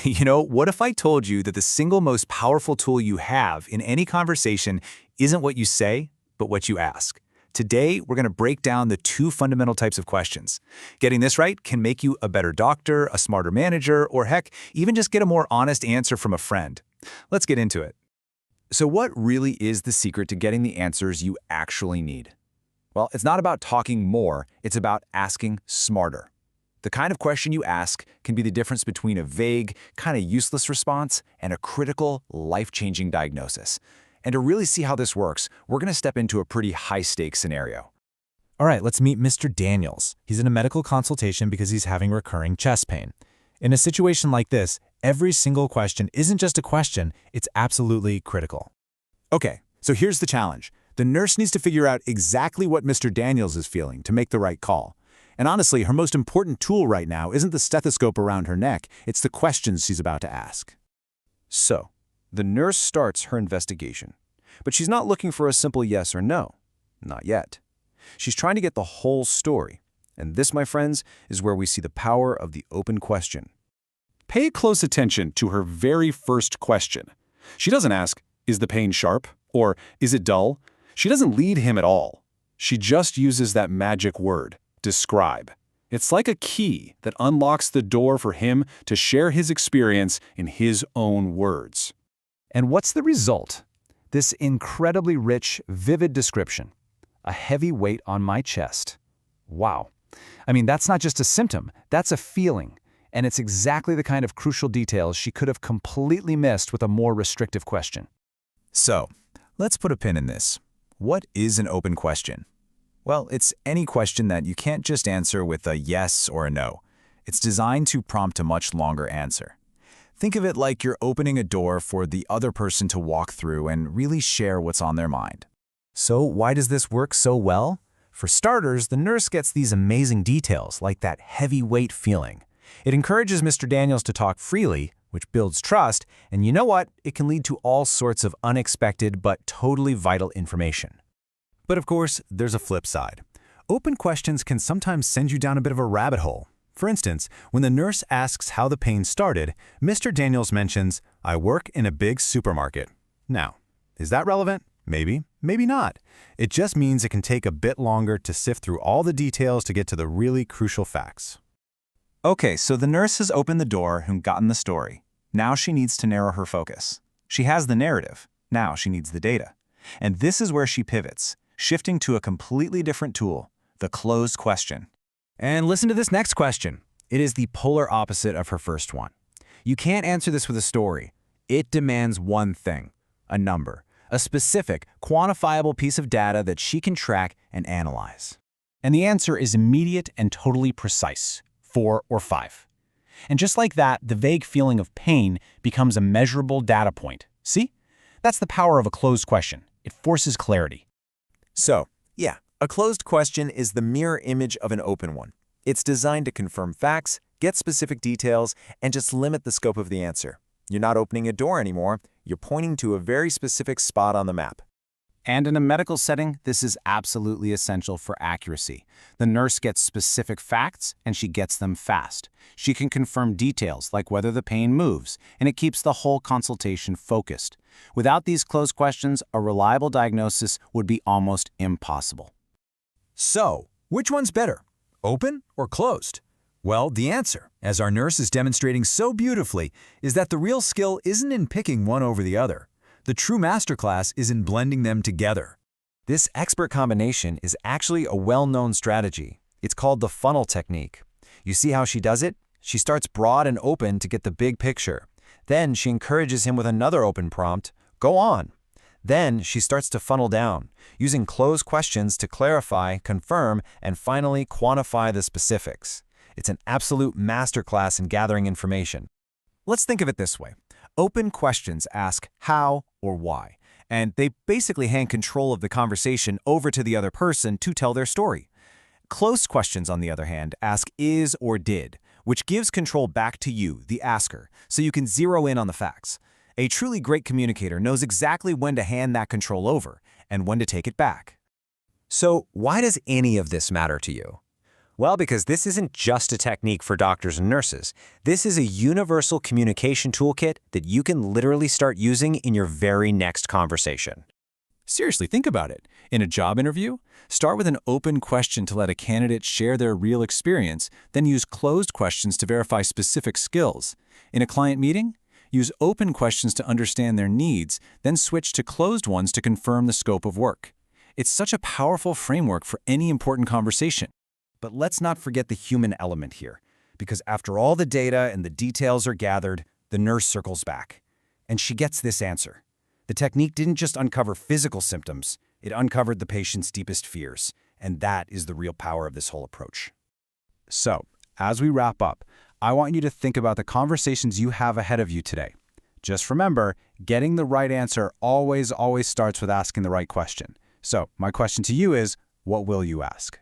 What if I told you that the single most powerful tool you have in any conversation isn't what you say, but what you ask? Today, we're going to break down the two fundamental types of questions. Getting this right can make you a better doctor, a smarter manager, or heck, even just get a more honest answer from a friend. Let's get into it. So what really is the secret to getting the answers you actually need? Well, it's not about talking more, it's about asking smarter. The kind of question you ask can be the difference between a vague, kind of useless response and a critical, life-changing diagnosis. And to really see how this works, we're going to step into a pretty high-stakes scenario. All right, let's meet Mr. Daniels. He's in a medical consultation because he's having recurring chest pain. In a situation like this, every single question isn't just a question, it's absolutely critical. Okay, so here's the challenge. The nurse needs to figure out exactly what Mr. Daniels is feeling to make the right call. And honestly, her most important tool right now isn't the stethoscope around her neck, it's the questions she's about to ask. So, the nurse starts her investigation. But she's not looking for a simple yes or no. Not yet. She's trying to get the whole story. And this, my friends, is where we see the power of the open question. Pay close attention to her very first question. She doesn't ask, is the pain sharp? Or is it dull? She doesn't lead him at all. She just uses that magic word, describe. It's like a key that unlocks the door for him to share his experience in his own words. And what's the result? This incredibly rich, vivid description. A heavy weight on my chest. Wow. I mean, that's not just a symptom, that's a feeling. And it's exactly the kind of crucial details she could have completely missed with a more restrictive question. So, let's put a pin in this. What is an open question? Well, it's any question that you can't just answer with a yes or a no. It's designed to prompt a much longer answer. Think of it like you're opening a door for the other person to walk through and really share what's on their mind. So why does this work so well? For starters, the nurse gets these amazing details, like that heavy weight feeling. It encourages Mr. Daniels to talk freely, which builds trust, and you know what? It can lead to all sorts of unexpected but totally vital information. But of course, there's a flip side. Open questions can sometimes send you down a bit of a rabbit hole. For instance, when the nurse asks how the pain started, Mr. Daniels mentions, "I work in a big supermarket." Now, is that relevant? Maybe, maybe not. It just means it can take a bit longer to sift through all the details to get to the really crucial facts. Okay, so the nurse has opened the door and gotten the story. Now she needs to narrow her focus. She has the narrative. Now she needs the data. And this is where she pivots, shifting to a completely different tool, the closed question. And listen to this next question. It is the polar opposite of her first one. You can't answer this with a story. It demands one thing, a number, a specific, quantifiable piece of data that she can track and analyze. And the answer is immediate and totally precise, 4 or 5. And just like that, the vague feeling of pain becomes a measurable data point. See? That's the power of a closed question. It forces clarity. So, yeah. A closed question is the mirror image of an open one. It's designed to confirm facts, get specific details, and just limit the scope of the answer. You're not opening a door anymore, you're pointing to a very specific spot on the map. And in a medical setting, this is absolutely essential for accuracy. The nurse gets specific facts, and she gets them fast. She can confirm details like whether the pain moves, and it keeps the whole consultation focused. Without these closed questions, a reliable diagnosis would be almost impossible. So, which one's better, open or closed? Well, the answer, as our nurse is demonstrating so beautifully, is that the real skill isn't in picking one over the other. The true masterclass is in blending them together. This expert combination is actually a well-known strategy. It's called the funnel technique. You see how she does it? She starts broad and open to get the big picture. Then she encourages him with another open prompt, "Go on." Then she starts to funnel down, using closed questions to clarify, confirm, and finally quantify the specifics. It's an absolute masterclass in gathering information. Let's think of it this way. Open questions ask how or why, and they basically hand control of the conversation over to the other person to tell their story. Closed questions, on the other hand, ask is or did, which gives control back to you, the asker, so you can zero in on the facts. A truly great communicator knows exactly when to hand that control over and when to take it back. So why does any of this matter to you? Well, because this isn't just a technique for doctors and nurses. This is a universal communication toolkit that you can literally start using in your very next conversation. Seriously, think about it. In a job interview, start with an open question to let a candidate share their real experience, then use closed questions to verify specific skills. In a client meeting, use open questions to understand their needs, then switch to closed ones to confirm the scope of work. It's such a powerful framework for any important conversation. But let's not forget the human element here, because after all the data and the details are gathered, the nurse circles back. And she gets this answer. The technique didn't just uncover physical symptoms, it uncovered the patient's deepest fears. And that is the real power of this whole approach. So, as we wrap up, I want you to think about the conversations you have ahead of you today. Just remember, getting the right answer always starts with asking the right question. So, my question to you is, what will you ask?